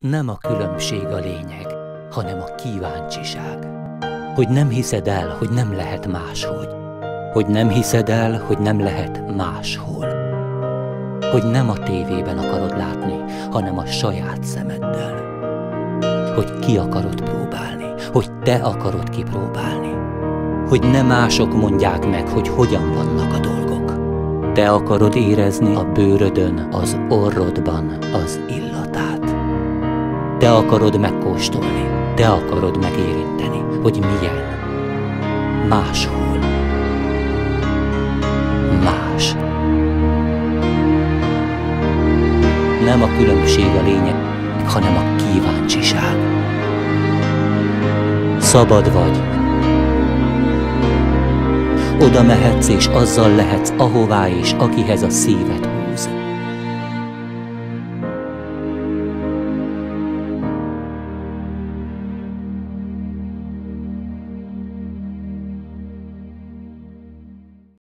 Nem a különbség a lényeg, hanem a kíváncsiság. Hogy nem hiszed el, hogy nem lehet máshogy. Hogy nem hiszed el, hogy nem lehet máshol. Hogy nem a tévében akarod látni, hanem a saját szemeddel. Hogy ki akarod próbálni, hogy te akarod kipróbálni. Hogy nem mások mondják meg, hogy hogyan vannak a dolgok. Te akarod érezni a bőrödön, az orrodban az illatát. Te akarod megkóstolni, te akarod megérinteni, hogy milyen. Máshol. Más. Nem a különbség a lényeg, hanem a kíváncsiság. Szabad vagy. Oda mehetsz és azzal lehetsz ahová és akihez a szíved